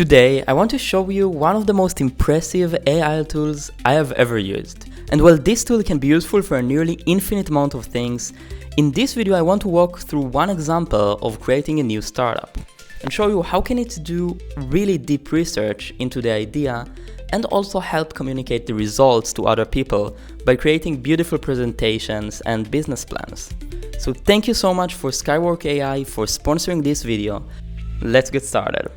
Today, I want to show you one of the most impressive AI tools I have ever used. And while this tool can be useful for a nearly infinite amount of things, in this video I want to walk through one example of creating a new startup and show you how can it do really deep research into the idea and also help communicate the results to other people by creating beautiful presentations and business plans. So thank you so much for Skywork AI for sponsoring this video. Let's get started.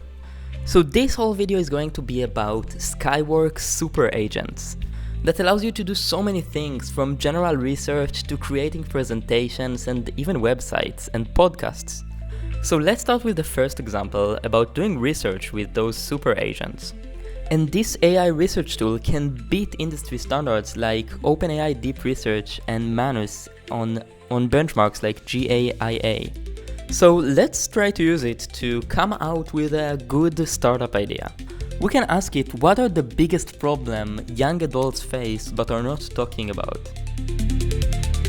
So this whole video is going to be about Skywork Super Agents that allows you to do so many things, from general research to creating presentations and even websites and podcasts. So let's start with the first example about doing research with those super agents. And this AI research tool can beat industry standards like OpenAI Deep Research and Manus on benchmarks like GAIA. So let's try to use it to come out with a good startup idea. We can ask it what are the biggest problems young adults face but are not talking about.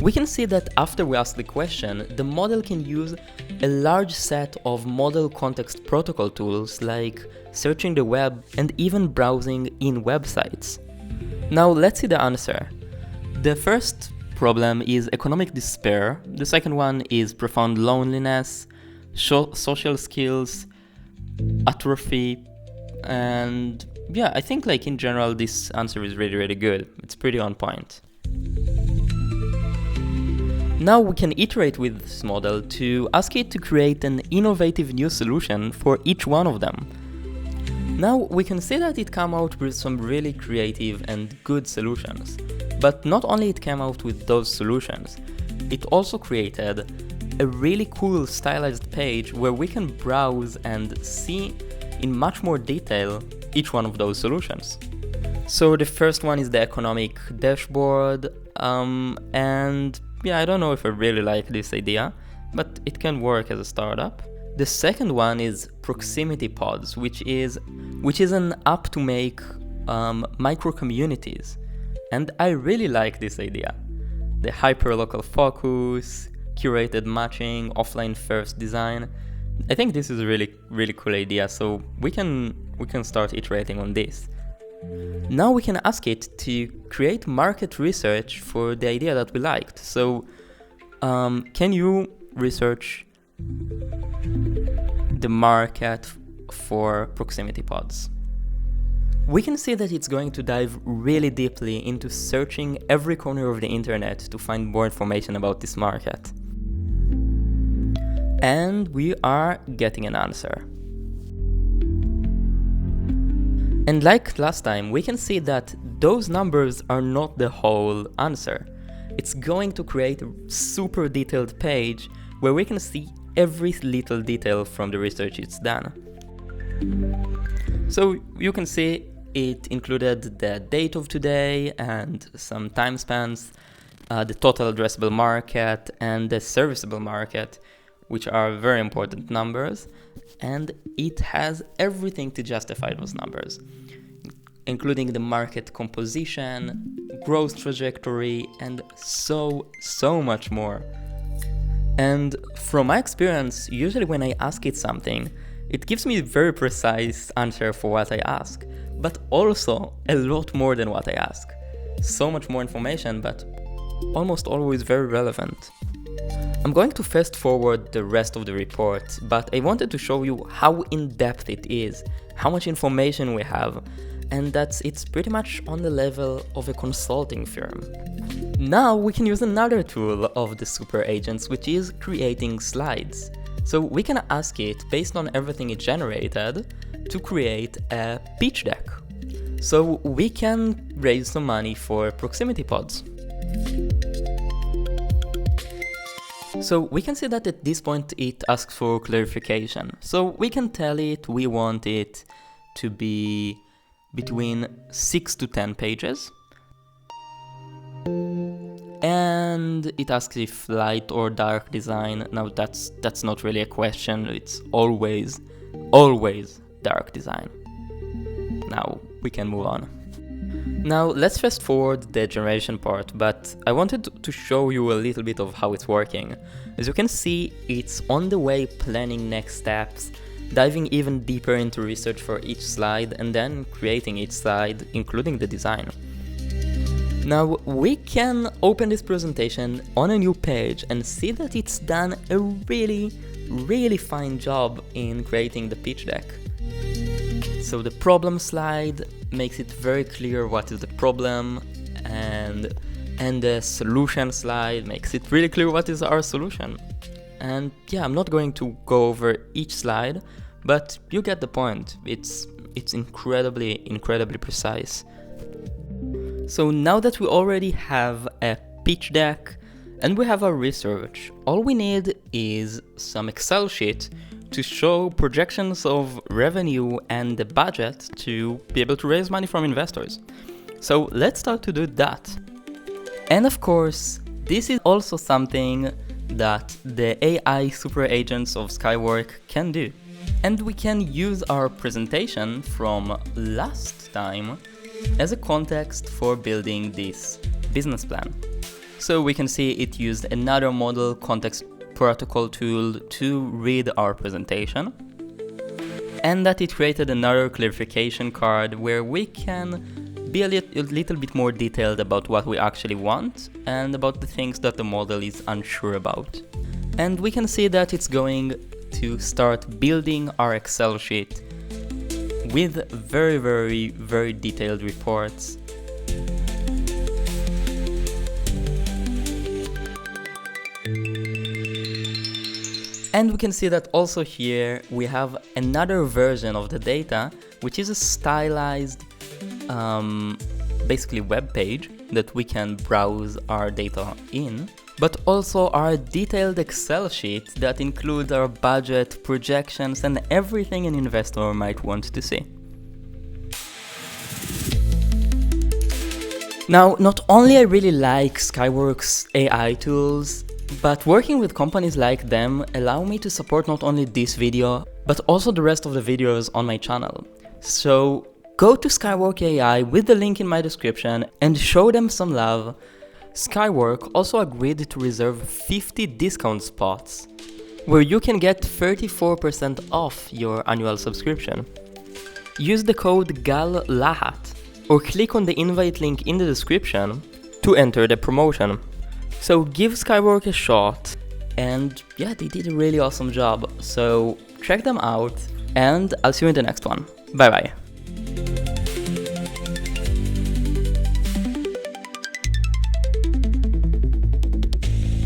We can see that after we ask the question, the model can use a large set of model context protocol tools like searching the web and even browsing in websites. Now let's see the answer. The first problem is economic despair. The second one is profound loneliness, social skills, atrophy, and yeah, I think like in general this answer is really good. It's pretty on point. Now we can iterate with this model to ask it to create an innovative new solution for each one of them. Now we can see that it came out with some really creative and good solutions. But not only it came out with those solutions, it also created a really cool stylized page where we can browse and see in much more detail each one of those solutions. So the first one is the economic dashboard, and yeah, I don't know if I really like this idea, but it can work as a startup. The second one is proximity pods, which is an app to make micro communities. And I really like this idea. The hyperlocal focus, curated matching, offline first design. I think this is a really cool idea, so we can start iterating on this. Now we can ask it to create market research for the idea that we liked. So can you research the market for proximity pods? We can see that it's going to dive really deeply into searching every corner of the internet to find more information about this market. And we are getting an answer. And like last time, we can see that those numbers are not the whole answer. It's going to create a super detailed page where we can see every little detail from the research it's done. So you can see it included the date of today and some time spans, the total addressable market and the serviceable market, which are very important numbers, and it has everything to justify those numbers, including the market composition, growth trajectory, and so much more. And from my experience, usually when I ask it something, it gives me a very precise answer for what I ask, but also a lot more than what I ask. So much more information, but almost always very relevant. I'm going to fast forward the rest of the report, but I wanted to show you how in-depth it is, how much information we have, and that it's pretty much on the level of a consulting firm. Now we can use another tool of the super agents, which is creating slides. So we can ask it, based on everything it generated, to create a pitch deck. So we can raise some money for proximity pods. So we can see that at this point it asks for clarification. So we can tell it we want it to be between 6 to 10 pages. And it asks if light or dark design. Now that's not really a question, it's always dark design. Now we can move on. Now let's fast forward the generation part, but I wanted to show you a little bit of how it's working. As you can see, it's on the way planning next steps, diving even deeper into research for each slide and then creating each slide, including the design. Now we can open this presentation on a new page and see that it's done a really fine job in creating the pitch deck. So the problem slide makes it very clear what is the problem, and the solution slide makes it really clear what is our solution. And yeah, I'm not going to go over each slide, but you get the point. It's incredibly precise. So now that we already have a pitch deck and we have our research, all we need is some Excel sheet to show projections of revenue and the budget to be able to raise money from investors. So let's start to do that. And of course, this is also something that the AI super agents of Skywork can do. And we can use our presentation from last time as a context for building this business plan. So we can see it used another model context protocol tool to read our presentation, and that it created another clarification card where we can be a little bit more detailed about what we actually want and about the things that the model is unsure about. And we can see that it's going to start building our Excel sheet with very detailed reports. And we can see that also here we have another version of the data, which is a stylized basically web page that we can browse our data in, but also our detailed Excel sheet that includes our budget, projections, and everything an investor might want to see. Now, not only I really like Skywork's AI tools, but working with companies like them allow me to support not only this video, but also the rest of the videos on my channel. So go to Skywork AI with the link in my description and show them some love. Skywork also agreed to reserve 50 discount spots, where you can get 34% off your annual subscription. Use the code GALLAHAT or click on the invite link in the description to enter the promotion. So give Skywork a shot, and yeah, they did a really awesome job, so check them out, and I'll see you in the next one. Bye bye.